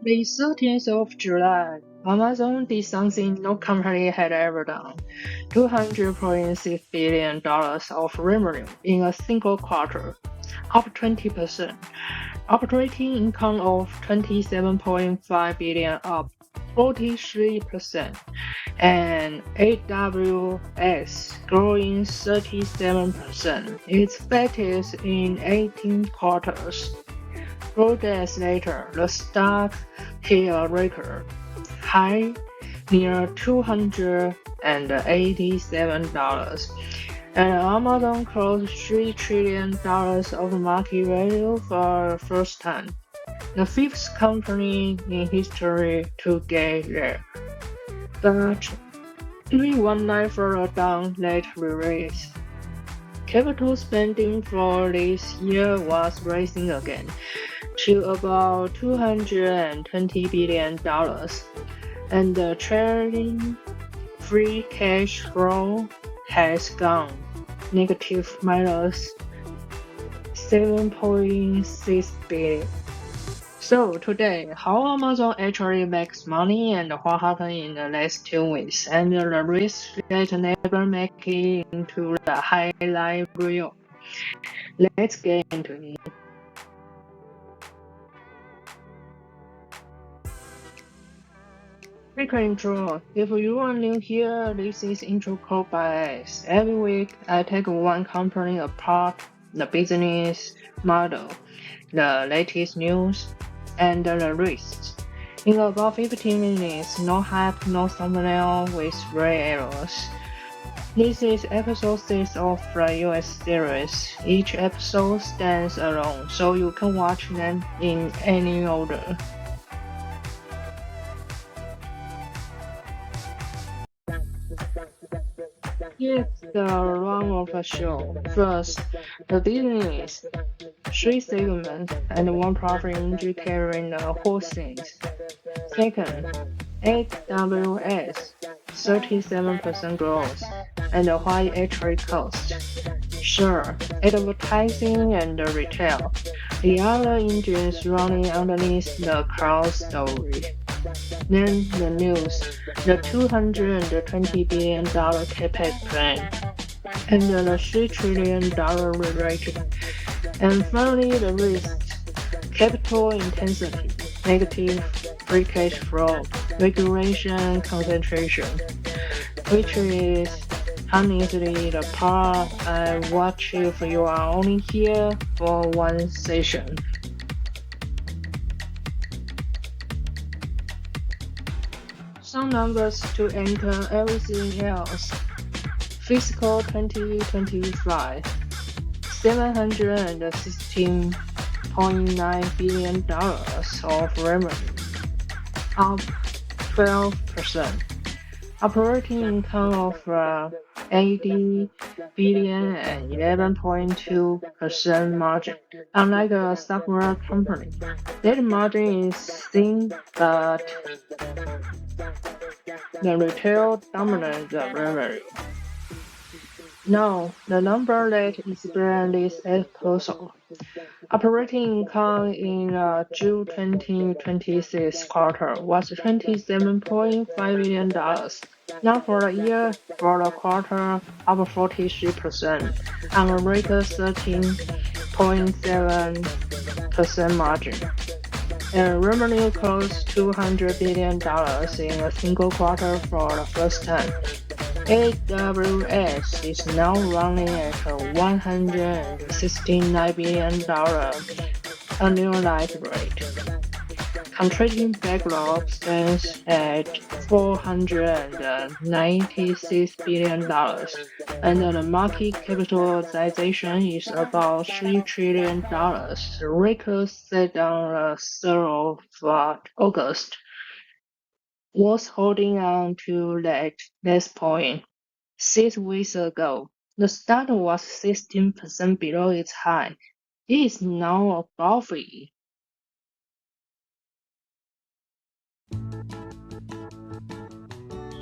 The 13th of July, Amazon did something no company had ever done. $200.6 billion of revenue in a single quarter, up 20%. Operating income of $27.5 billion, up 43%. And AWS growing 37%, its fastest in 18 quarters. 4 days later, the stock hit a record high near $287, and Amazon crossed $3 trillion of market value for the first time, the fifth company in history to get there. But 319 further down late release. Capital spending for this year was rising again to about $220 billion, and the trailing free cash flow has gone negative minus $7.6 billion. So today, how Amazon actually makes money and what happened in the last 2 weeks, and the risks that never make it into the highlight reel. Let's get into it. Quick intro. If you are new here, this is Introcorp by us. Every week, I take one company apart, the business model, the latest news, and the risks. In about 15 minutes, no hype, no thumbnail with red arrows. This is episode 6 of the US series. Each episode stands alone, so you can watch them in any order. Here's the run of the show. First, the business, 3 segments, and 1 profit engine carrying the whole thing. Second, AWS, 37% growth, and why it actually costs. Third, advertising and retail, the other engines running underneath the cloud story. Then the news, the $220 billion capex plan, and the $3 trillion re-rating. And finally the risks, capital intensity, negative free cash flow, regulation concentration, which is honestly the part I watch if you are only here for one session. Some numbers to anchor everything else. Fiscal 2025, $716.9 billion of revenue, up 12%. Operating income of $80 billion and 11.2% margin. Unlike a software company, that margin is thin, but the retail dominates the revenue. Now, the number that explains this episode. Operating income in June 2026 quarter was $27.5 billion. Not for the year, for the quarter, up 43%, on a record 13.7% margin. And revenue crossed $200 billion in a single quarter for the first time. AWS is now running at a $169 billion annualized rate. Contracting backlog stands at $496 billion, and the market capitalization is about $3 trillion, the record set on the 3rd of August. Was holding on to that last point. 6 weeks ago, the stock was 16% below its high. It is now above it.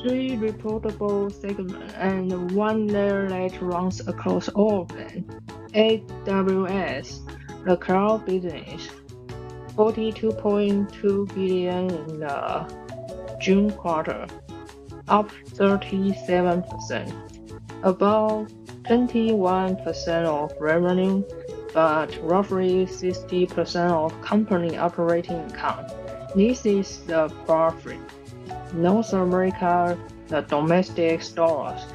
Three reportable segments and 1 layer that runs across all of them. AWS, the cloud business. 42.2 billion in the June quarter, up 37%, about 21% of revenue, but roughly 60% of company operating income. This is the profit. North America, the domestic stores,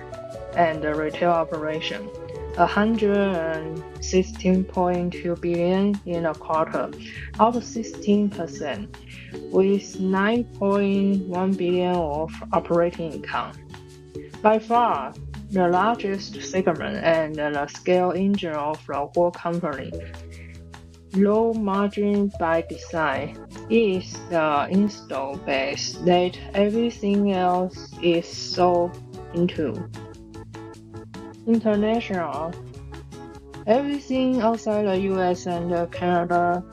and the retail operation, 116.2 billion in a quarter, up 16%, with 9.1 billion of operating income. By far, the largest segment and the scale engine of the whole company. Low margin by design is the install base that everything else is sold into. International. Everything outside the US and Canada,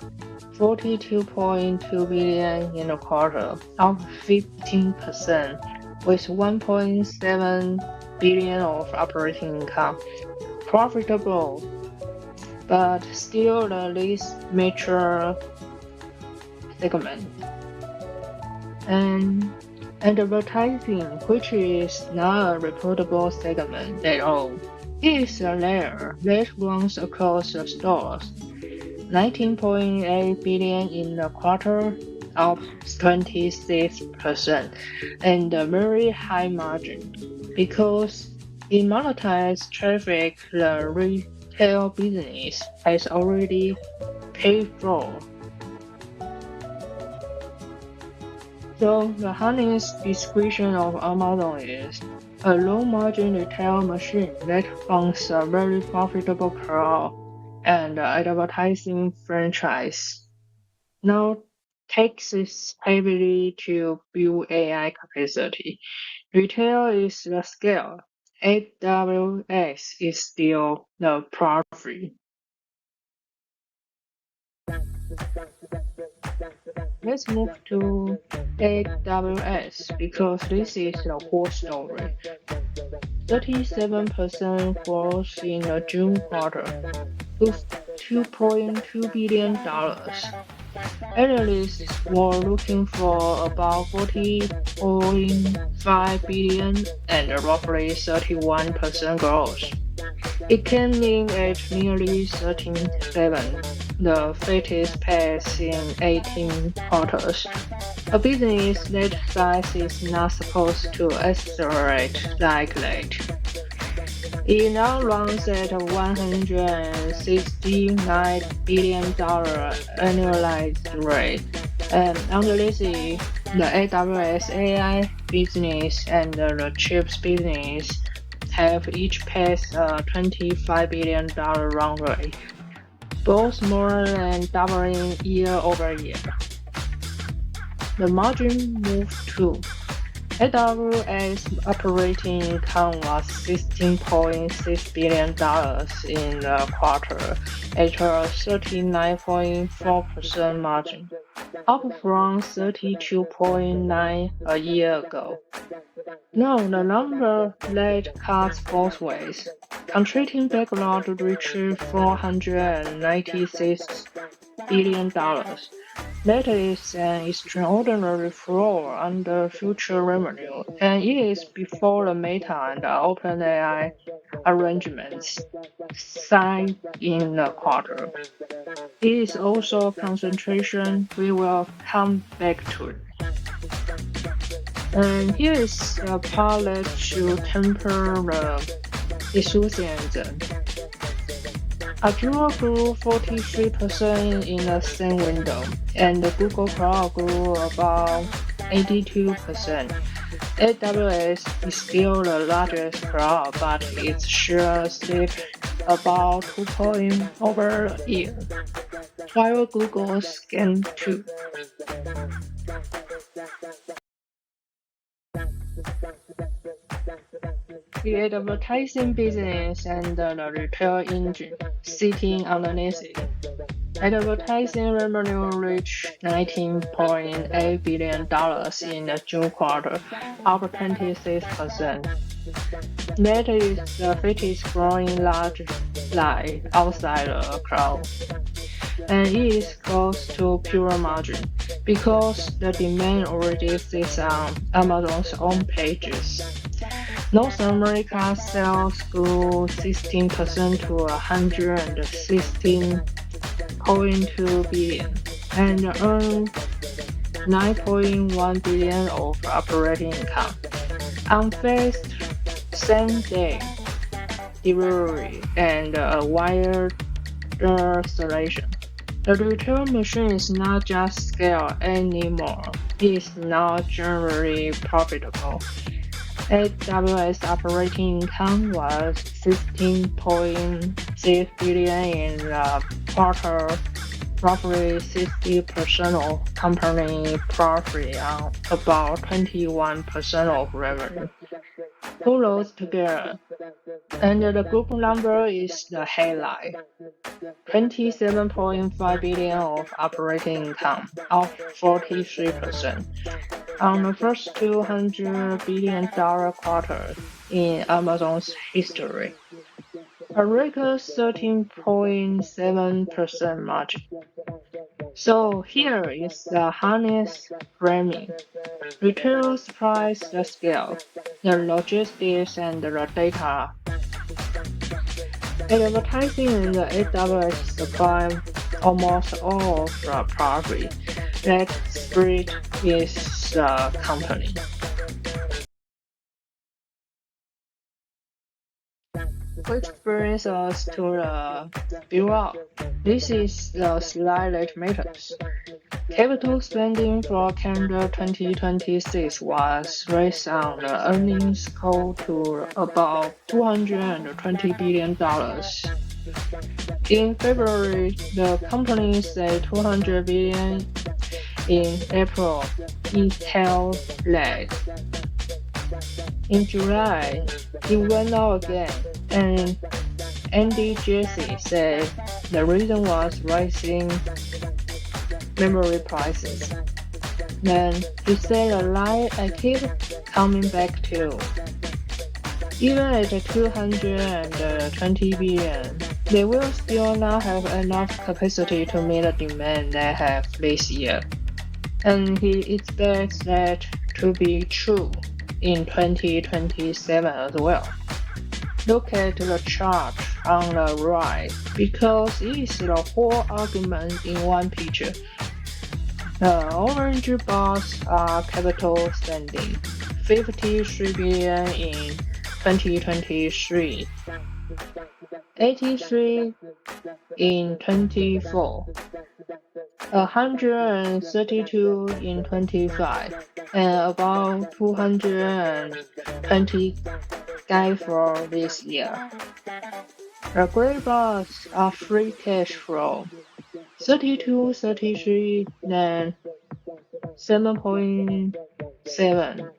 42.2 billion in a quarter, up 15%, with 1.7 billion of operating income. Profitable, but still the least mature segment. And advertising, which is not a reportable segment at all, is a layer that runs across the stores. 19.8 billion in the quarter, up 26%, and a very high margin because it monetizes traffic the retail business has already paid for. So the honest description of Amazon is a low-margin retail machine that funds a very profitable cloud and advertising franchise. Now taxes heavily to build AI capacity. Retail is the scale. AWS is still the profit. Let's move to AWS because this is the whole story. 37% growth in the June quarter to $2.2 billion. Analysts were looking for about 40.5 billion and roughly 31% growth. It came in at nearly 37, the fastest pace in 18 quarters. A business that size is not supposed to accelerate like that. It now runs at a $169 billion annualized rate, and underneath the AWS AI business and the chips business have each passed a $25 billion run rate, both more than doubling year over year. The margin moved too. AWS operating income was $16.6 billion in the quarter at a 39.4% margin, up from 32.9% a year ago. Now the number that cuts both ways. Contracting backlog reached $496 billion. That is an extraordinary flow under future revenue, and it is before the Meta and the OpenAI arrangements signed in the quarter. It is also concentration we will come back to. And here is a part that should temper the enthusiasm. Azure grew 43% in the same window, and the Google Cloud grew about 82%. AWS is still the largest cloud, but its share slipped about 2 points over a year, while Google's gained 2. The advertising business and the retail engine sitting underneath it. Advertising revenue reached $19.8 billion in the June quarter, up 26%. That is the fastest growing large line outside the cloud. and it is close to pure margin because the demand already sits on Amazon's own pages. North America sales grew 16% to 116.2 billion and earned 9.1 billion of operating income. Unfazed same-day delivery and wire installation. The retail machine is not just scale anymore, it is now generally profitable. AWS operating income was 15.6 billion in the quarter, roughly 60% of company profit on about 21% of revenue. Put those together, and the group number is the headline. 27.5 billion of operating income, up 43%. On the first $200 billion quarter in Amazon's history. A record 13.7% margin. So here is the harness framing. Retail supplies the scale, the logistics and the data. Advertising and the AWS supply almost all of the profit. That spread is the company. Which brings us to the build-out. This is the slide that matters. Capital spending for calendar 2026 was raised on the earnings call to about $220 billion. In February, the company said $200 billion. In April, it held lag. In July, it went out again, and Andy Jassy said the reason was rising memory prices. Then he said a lie I keep coming back to. Even at $220 billion, they will still not have enough capacity to meet the demand they have this year. And he expects that to be true in 2027 as well. Look at the chart on the right because it is the whole argument in one picture. The orange bars are capital spending, 53 billion in 2023, 83 in 24, 132 in 25, and about 220 guide for this year. The gray bars are free cash flow, 32, 33, then 7.7,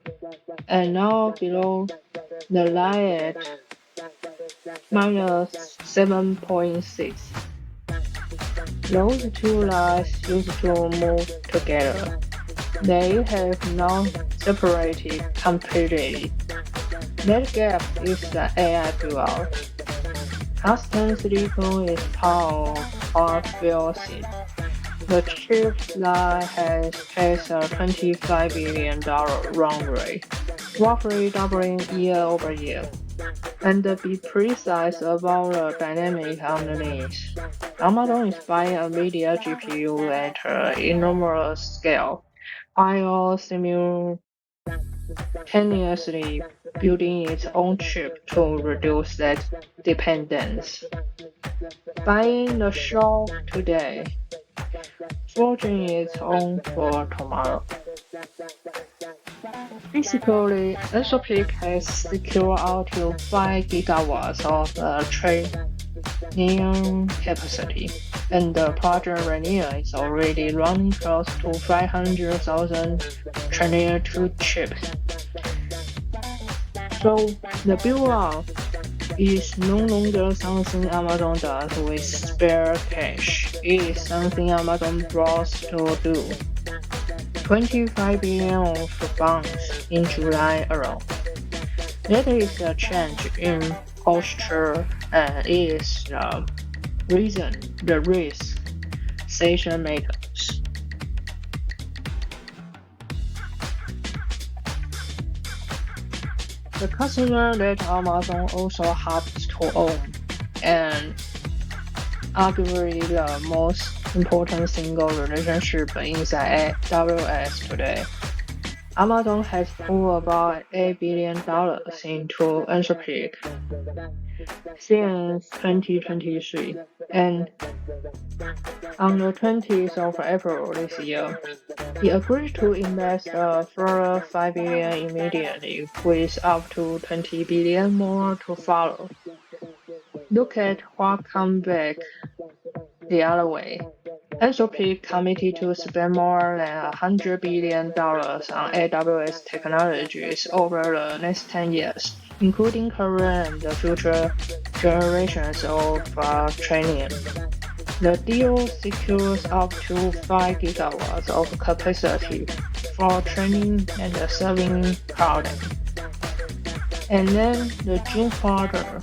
and now below the line at minus 7.6. Those two lines used to move together. They have now separated completely. That gap is the AI build-out. Custom silicon is part of our build-out. The chip line has passed a $25 billion run rate, roughly doubling year over year. And to be precise about the dynamic underneath, Amazon is buying a NVIDIA GPU at an enormous scale, while simultaneously building its own chip to reduce that dependence. Buying the short today, forging its own for tomorrow. Basically, Anthropic has secured out to 5 gigawatts of training capacity, and the project Rainier is already running close to 500,000 Trainier 2 chips. So the build-out is no longer something Amazon does with spare cash. It is something Amazon brought to do. 25 billion of bonds in July alone. That is a change in posture and is the reason the risk compensation methods. The customer that Amazon also happens to own, and arguably the most important single relationship inside AWS today. Amazon has poured about $8 billion into Anthropic since 2023, and on the 20th of April this year, he agreed to invest a further $5 billion immediately, with up to $20 billion more to follow. Look at what comes back the other way. Anthropic committed to spend more than $100 billion on AWS technologies over the next 10 years, including current and future generations of training. The deal secures up to 5 gigawatts of capacity for training and serving cloud. And then the June quarter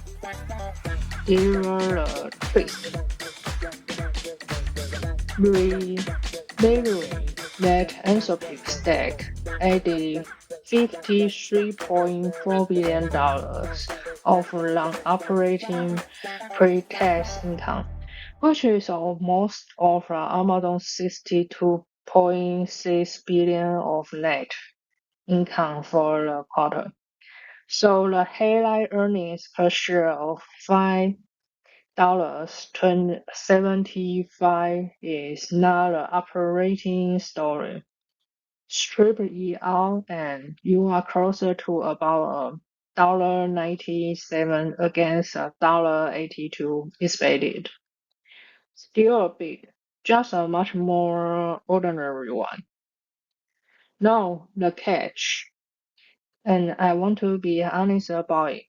delivered a twist, revealing that Anthropic stack added $53.4 billion of non-operating pre-tax income, which is almost of Amazon's $62.6 billion of net income for the quarter. So the headline earnings per share of $5.75 is not an operating story. Strip it out and you are closer to about $1.97 against $1.82 expected. Still a beat, just a much more ordinary one. Now the catch, and I want to be honest about it.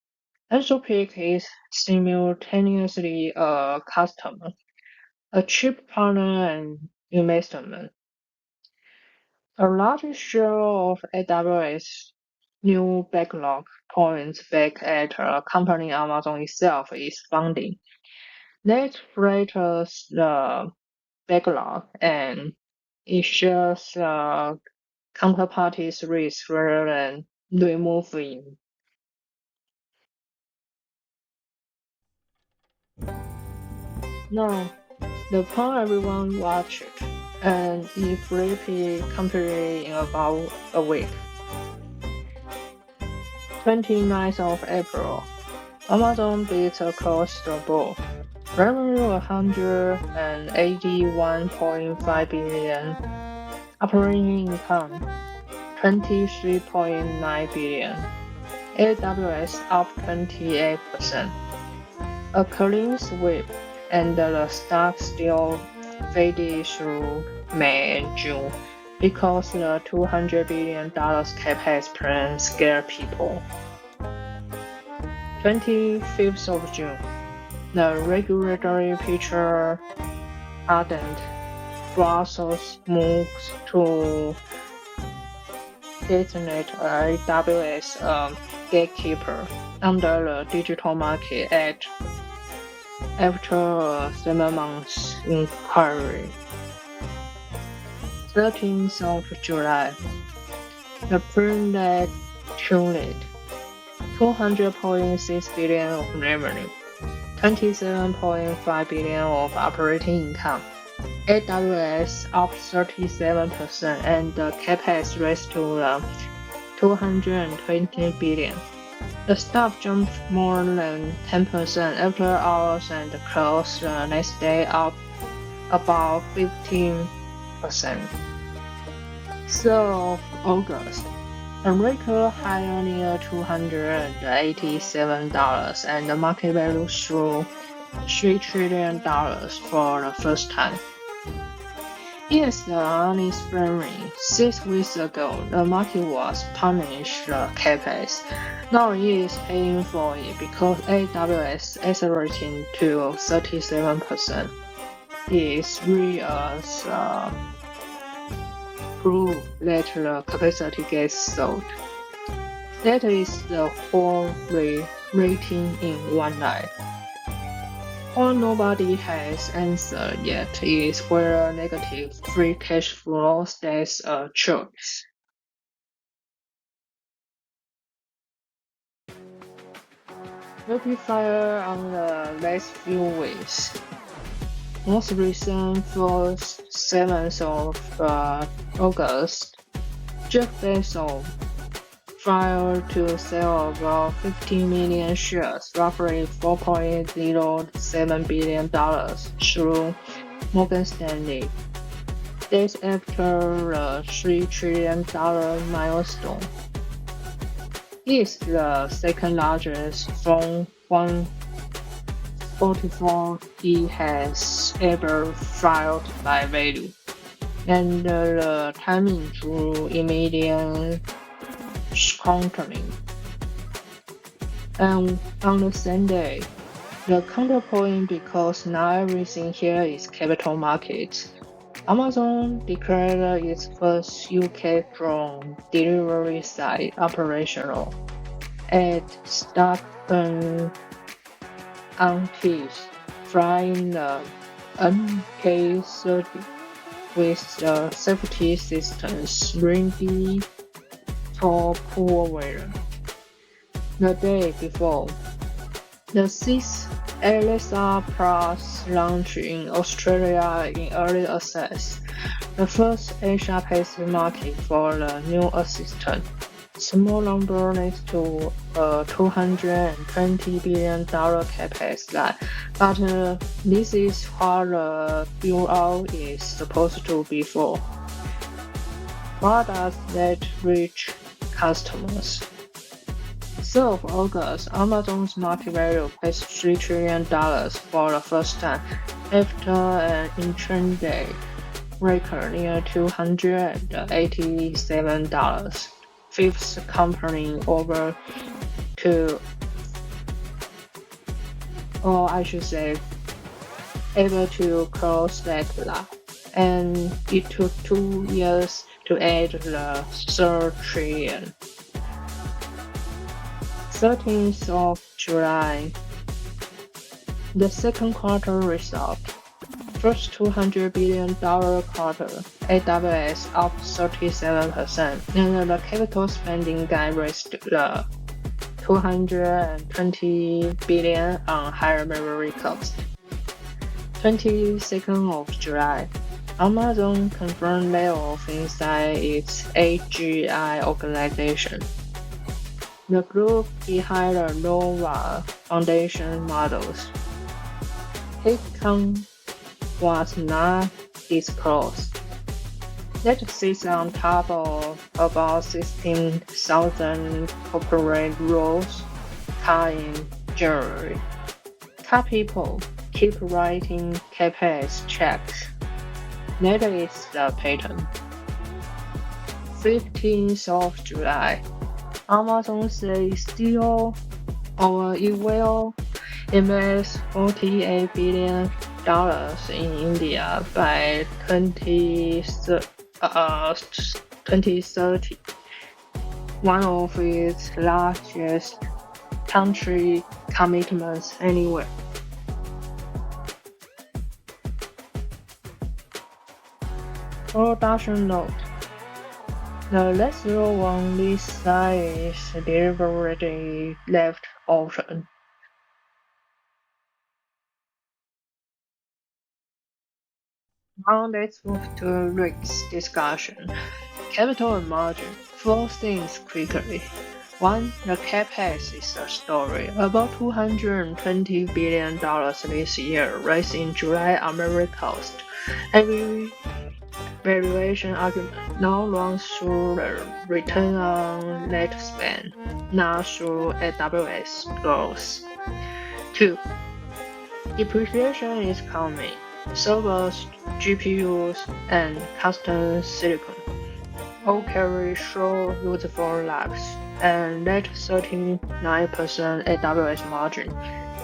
Anthropic is simultaneously a customer, a cheap partner, and investment. A large share of AWS new backlog points back at a company Amazon itself is funding. That flatters the backlog and it shares the counterparty's risk rather than removing. Now, the point everyone watched, and it flipped completely in about a week. 29th of April, Amazon beats across the board. Revenue $181.5 billion, operating income $23.9 billion, AWS up 28%. A clean sweep, and the stock still faded through May and June because the $200 billion capex plan scared people. 25th of June, the regulatory picture hardened. Brussels moves to designate AWS gatekeeper under the Digital Market Act after a 7-month inquiry. 13th of July, the pre-net tuned $200.6 billion of revenue, $27.5 billion of operating income. AWS up 37% and the capex raised to $220 billion. The stock jumped more than 10% after hours and closed the next day up about 15%. 3rd of August, a record higher near $287 and the market value through $3 trillion for the first time. Yes, the earnings framing 6 weeks ago, the market was punished the capex. Now it is paying for it because AWS accelerating to 37% is really proof that the capacity gets sold. That is the whole rating in one night. What nobody has answered yet is whether negative free cash flow stays a choice. Rapid fire on the last few weeks. Most recent for 7th of August, Jeff Bezos filed to sell about 15 million shares, roughly $4.07 billion, through Morgan Stanley. Days after the $3 trillion milestone. It is the second largest from 144 he has ever filed by value, and the timing drew immediate scrutiny. And on the same day, the counterpoint, because not everything here is capital markets, Amazon declared its first UK drone delivery site operational at Stockton on Tees, flying the MK30 with the safety systems ready for poor weather. The day before, the 6th LSR Plus launched in Australia in early access, the first Asia-Pacific market for the new assistant. Small number next to a $220 billion capex line, but this is what the build-out is supposed to be for. What does that reach customers? 3rd of August, Amazon's market value passed $3 trillion for the first time after an intraday record near $287. Fifth company over to, or I should say, able to cross that line, and it took 2 years to add the 3rd trillion. 13th of July, the second quarter result. First $200 billion quarter, AWS up 37%, and the capital spending guide raised the $220 billion on higher memory cost. 22nd of July, Amazon confirmed layoff inside its AGI organization. The group behind the Nova Foundation models. Headcount was not disclosed. That sits on top of about 16,000 corporate roles cut in January. Cut people, keep writing CapEx checks. That is the pattern. 15th of July, Amazon says still or it will invest $48 billion in India by 2030, one of its largest country commitments anywhere. Production note. The last 01 list size is deliberately left open. Now let's move to Rick's discussion. Capital and margin. 4 things quickly. 1. The CapEx is a story. About $220 billion this year, raised in July on memory cost. Every valuation argument now runs through the return on net spend, not through AWS growth. 2. Depreciation is coming. Servers, GPUs, and custom silicon all carry short useful lives, and that 39% AWS margin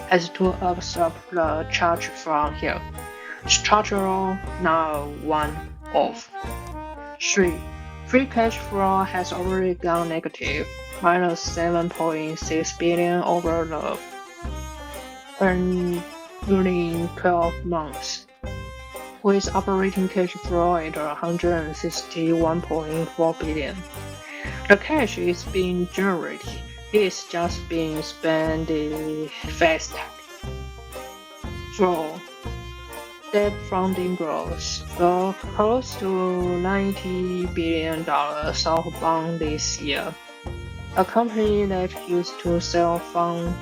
has to absorb the charge from here. Structural, now one-off. 3. Free cash flow has already gone negative, minus $7.6 billion over the during 12 months, with operating cash flow at 161.4 billion. The cash is being generated. It's just being spent faster. 4. Debt funding growth. The close to $90 billion of bond this year. A company that used to self-fund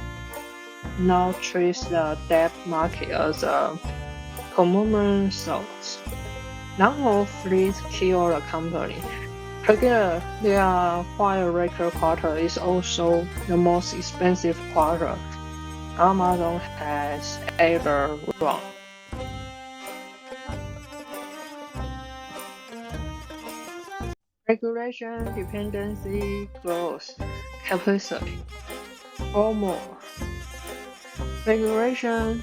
now treats the debt market as a common source. None of these kill the company. Together, while record quarter is also the most expensive quarter Amazon has ever run. Regulation, dependency, growth, capacity. Or more. Regulation.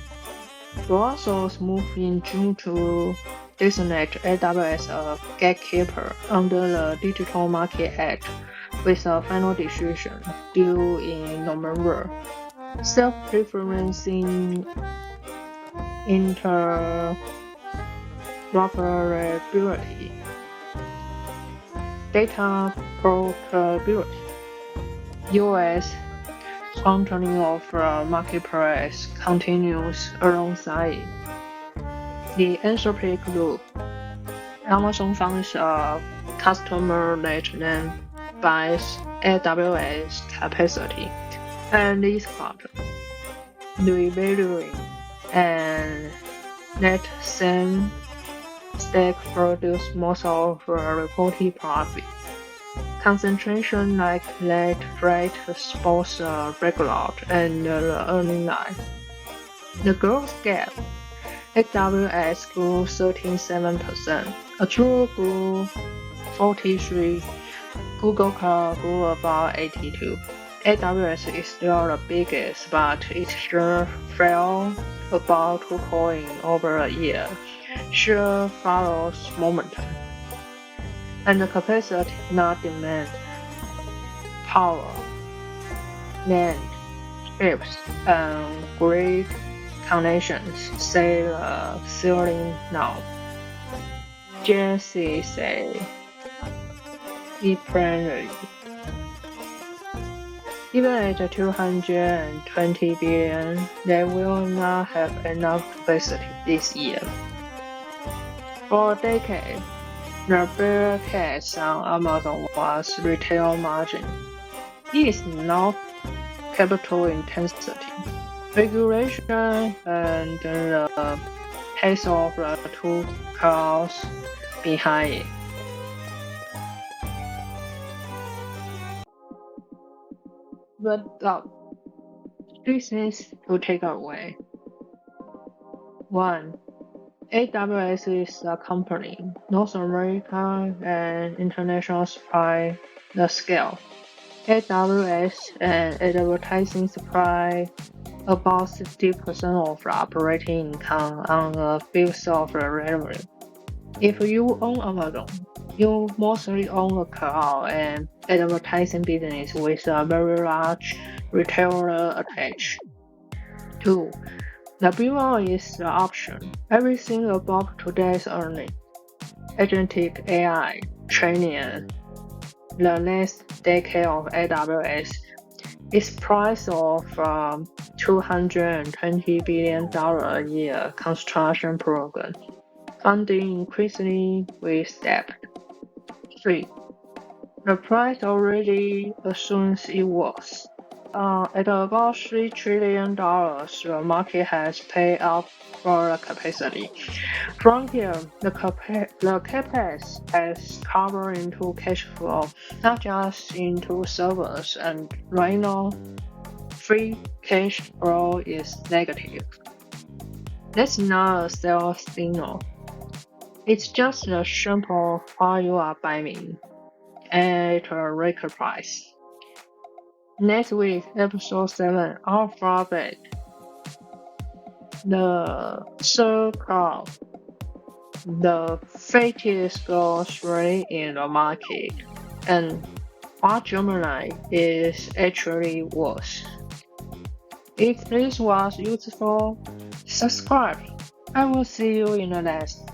Brussels moved in June to designate AWS a gatekeeper under the Digital Market Act, with a final decision due in November. Self-referencing interoperability, data portability, US strengthening of the marketplace continues alongside the Anthropic loop. Amazon funds a customer that then buys AWS capacity, and this quarter, revaluing and that same stack produce most of the reported profit. Concentration like that freight both regular and the earning line. The growth gap. AWS grew 37%, Azure grew 43%, Google Cloud grew about 82%. AWS is still the biggest, but it sure fell about 2 points over a year. Sure follows momentum. And the capacity, not demand. Power, land, chips, and grid connections say the ceiling now. Jesse say dependently. Even at 220 billion, they will not have enough capacity this year. For a decade, the bear case on Amazon was retail margin. It is not capital intensity. Regulation and the pace of the two clouds behind it. But three things to take away. 1. AWS is a company. North America and international supply the scale. AWS and advertising supply about 60% of the operating income on the fifth of the revenue. If you own Amazon, you mostly own a cloud and advertising business with a very large retailer attached. 2. The B1 is the option. Everything above today's earning. Agentic AI, training, the next decade of AWS is priced of $220 billion a year construction program, funding increasingly with debt. 3. The price already assumes it was. At about $3 trillion, the market has paid up for the capacity. From here, the capex has covered into cash flow, not just into servers, and right now, free cash flow is negative. That's not a sales signal. It's just a sample while you are buying at a record price. Next week, episode 7, Anthropic, the third cloud, the fastest growth rate in the market, and what Gemini is actually worth. If this was useful, subscribe. I will see you in the next